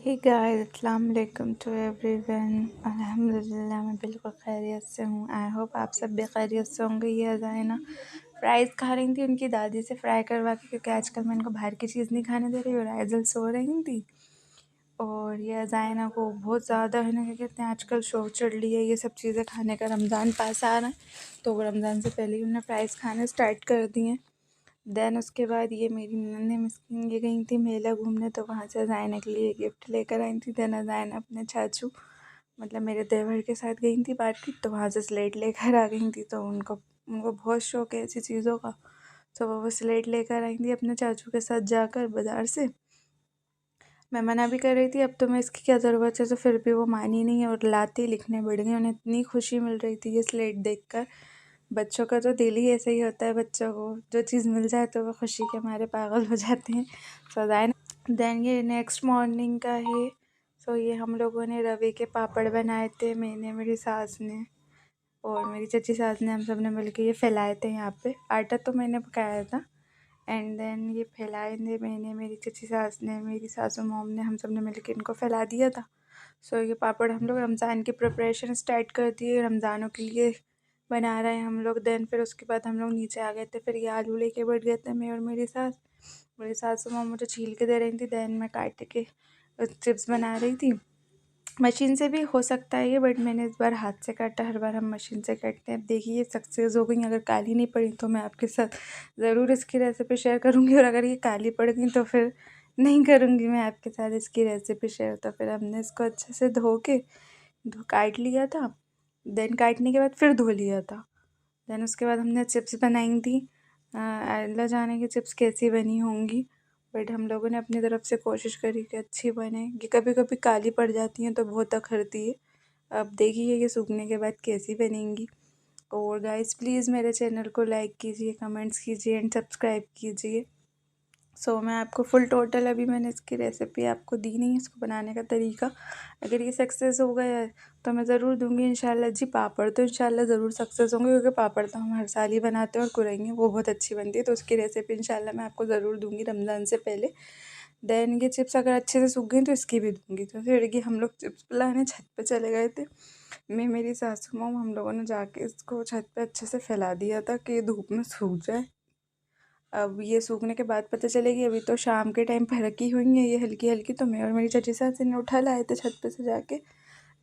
Hey guys अस्सलाम वालेकुम to everyone. अल्हम्दुलिल्लाह मैं बिल्कुल खैरियत से हूँ। आई होप आप सब भी खैरियत से होंगे। ये अज़ाइना फ्राइज़ खा रही थी उनकी दादी से फ्राई करवा के, क्योंकि आजकल मैं इनको बाहर की चीज़ नहीं खाने दे रही और आइज़ल सो रही थी। और ये अज़ाइना को बहुत ज़्यादा है ना, क्या कहते हैं, आजकल शौक चढ़ लिया है ये सब चीज़ें खाने का। रमज़ान पास आ रहा है तो रमज़ान से पहले ही उन्होंने फ्राइज़ खाने स्टार्ट कर दिए। देन उसके बाद ये मेरी नन्हे मिस्किन ये गई थी मेला घूमने, तो वहाँ से अज़ाइना के लिए गिफ्ट लेकर आई थी। देन अज़ाइना अपने चाचू मतलब मेरे देवर के साथ गई थी मार्केट, तो वहाँ से स्लेट लेकर आ गई थी। तो उनको बहुत शौक़ है ऐसी चीज़ों का, तो वो स्लेट लेकर आई थी अपने चाचू के साथ जाकर बाज़ार से। मैं मना भी कर रही थी, अब तो मैं इसकी क्या ज़रूरत है, तो फिर भी वो मानी नहीं और लाते लिखने बढ़ गई। उन्हें इतनी खुशी मिल रही थी ये स्लेट देखकर। बच्चों का तो दिल ही ऐसे ही होता है, बच्चों को जो चीज़ मिल जाए तो वो खुशी के मारे पागल हो जाते हैं। सो देन ये नेक्स्ट मॉर्निंग का है। सो ये हम लोगों ने रवे के पापड़ बनाए थे, मैंने, मेरी सास ने और मेरी चची सास ने, हम सब ने मिल के ये फैलाए थे। यहाँ पे आटा तो मैंने पकाया था एंड देन ये फैलाए थे मैंने, मेरी चची सास ने, मेरी सासू मॉम ने, हम सब ने मिल के इनको फैला दिया था। सो ये पापड़ हम लोग रमज़ान की प्रिपरेशन स्टार्ट कर दिए, रमज़ानों के लिए बना रहे हैं हम लोग। देन फिर उसके बाद हम लोग नीचे आ गए थे, फिर ये आलू लेके बैठ गए थे मैं और मेरी सासू मॉम मुझे छील के दे रही थी। देन मैं काट के चिप्स बना रही थी। मशीन से भी हो सकता है ये, बट मैंने इस बार हाथ से काटा, हर बार हम मशीन से काटते हैं। अब देखिए ये सक्सेस हो गई। अगर काली नहीं पड़ी तो मैं आपके साथ ज़रूर इसकी रेसिपी शेयर करूँगी, और अगर ये काली पड़ गई तो फिर नहीं करूँगी मैं आपके साथ इसकी रेसिपी शेयर। तो फिर हमने इसको अच्छे से धो के काट लिया था। देन काटने के बाद फिर धो लिया था। देन उसके बाद हमने चिप्स बनाई थी। अल्लाह जाने की चिप्स कैसी बनी होंगी, बट हम लोगों ने अपनी तरफ से कोशिश करी कि अच्छी बने। ये कभी कभी काली पड़ जाती हैं तो बहुत अखरती है। अब देखिए ये सूखने के बाद कैसी बनेंगी। और गाइस प्लीज़ मेरे चैनल को लाइक कीजिए, कमेंट्स कीजिए एंड सब्सक्राइब कीजिए। सो मैं आपको फुल टोटल अभी मैंने इसकी रेसिपी आपको दी नहीं, इसको बनाने का तरीका। अगर ये सक्सेस हो गया है तो मैं ज़रूर दूंगी इंशाल्लाह जी। पापड़ तो इंशाल्लाह ज़रूर सक्सेस होंगे, क्योंकि पापड़ तो हम हर साल ही बनाते हैं और कुरेंगे वो बहुत अच्छी बनती है। तो उसकी रेसिपी इंशाल्लाह मैं आपको ज़रूर दूंगी रमज़ान से पहले। देन ये चिप्स अगर अच्छे से सूख गई तो इसकी भी दूंगी। तो फिर कि हम लोग चिप्स लाने छत पर चले गए थे, मैं, मेरी सासू माँ, हम लोगों ने जाके इसको छत पर अच्छे से फैला दिया था कि धूप में सूख जाए। अब ये सूखने के बाद पता चलेगी, अभी तो शाम के टाइम पर रखी हुई है ये हल्की हल्की, तो मैं और मेरी चाची सास ने उठा लाए थे छत पे से जाके।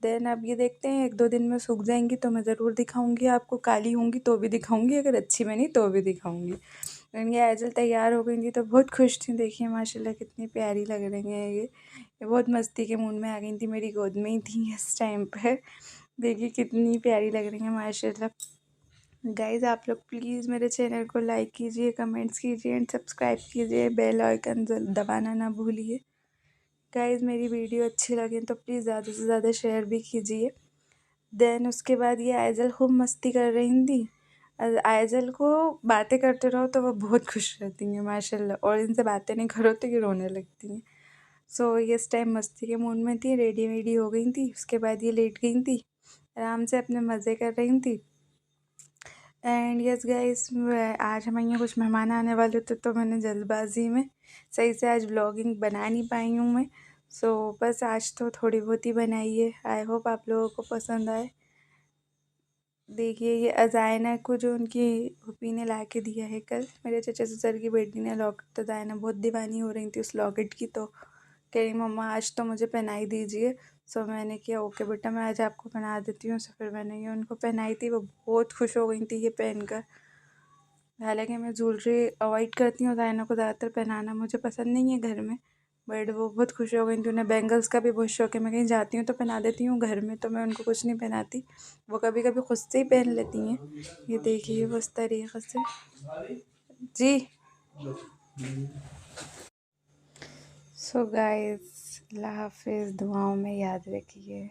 देन अब ये देखते हैं 1-2 दिन में सूख जाएंगी तो मैं ज़रूर दिखाऊंगी आपको। काली होंगी तो भी दिखाऊंगी, अगर अच्छी बनी तो भी दिखाऊंगी। लेकिन ये आइज़ल तैयार हो गई थी तो बहुत खुश थी। देखिए माशाल्लाह कितनी प्यारी लग रही हैं ये बहुत मस्ती के मूड में आ गई थी, मेरी गोद में ही थी इस टाइम पर। देखिए कितनी प्यारी लग रही हैं माशाल्लाह। गाइज़ आप लोग प्लीज़ मेरे चैनल को लाइक कीजिए, कमेंट्स कीजिए एंड सब्सक्राइब कीजिए, बेल आइकन दबाना ना भूलिए। गाइज़ मेरी वीडियो अच्छी लगे तो प्लीज़ ज़्यादा से ज़्यादा शेयर भी कीजिए। देन उसके बाद ये आइज़ल खूब मस्ती कर रही थी। आइज़ल को बातें करते रहो तो वो बहुत खुश रहती हैं माशाल्लाह, और इनसे बातें नहीं करो तो ये रोने लगती हैं। सो ये इस टाइम मस्ती के मूड में थी, रेडी वेडी हो गई थी। उसके बाद ये लेट गई थी, आराम से अपने मज़े कर रही थी। एंड यस गाइस, आज हमारे यहाँ कुछ मेहमान आने वाले थे तो मैंने जल्दबाजी में सही से आज व्लॉगिंग बना नहीं पाई हूँ मैं। सो बस आज तो थोड़ी बहुत ही बनाई है। आई होप आप लोगों को पसंद आए। देखिए ये अज़ाइना को जो उनकी फूफी ने ला के दिया है कल, मेरे चचा ससुर की बेटी ने लॉकेट, तो अज़ाइना बहुत दीवानी हो रही थी उस लॉकेट की, तो कह रही मम्मा आज तो मुझे पहनाई दीजिए। सो मैंने किया ओके बेटा मैं आज आपको पहना देती हूँ। सो फिर मैंने ये उनको पहनाई थी, वो बहुत खुश हो गई थी ये पहनकर। हालांकि मैं ज्वेलरी अवॉइड करती हूँ, ज़ाइना को ज़्यादातर पहनाना मुझे पसंद नहीं है घर में, बट वो बहुत खुश हो गई थी। उन्हें बैंगल्स का भी बहुत शौक है, मैं कहीं जाती हूँ तो पहना देती हूँ, घर में तो मैं उनको कुछ नहीं पहनाती। वो कभी कभी खुद से ही पहन लेती हैं। ये देखिए वो इस तरीके से जी। सो गाइस अल्लाह हाफिज़, दुआओं में याद रखिए।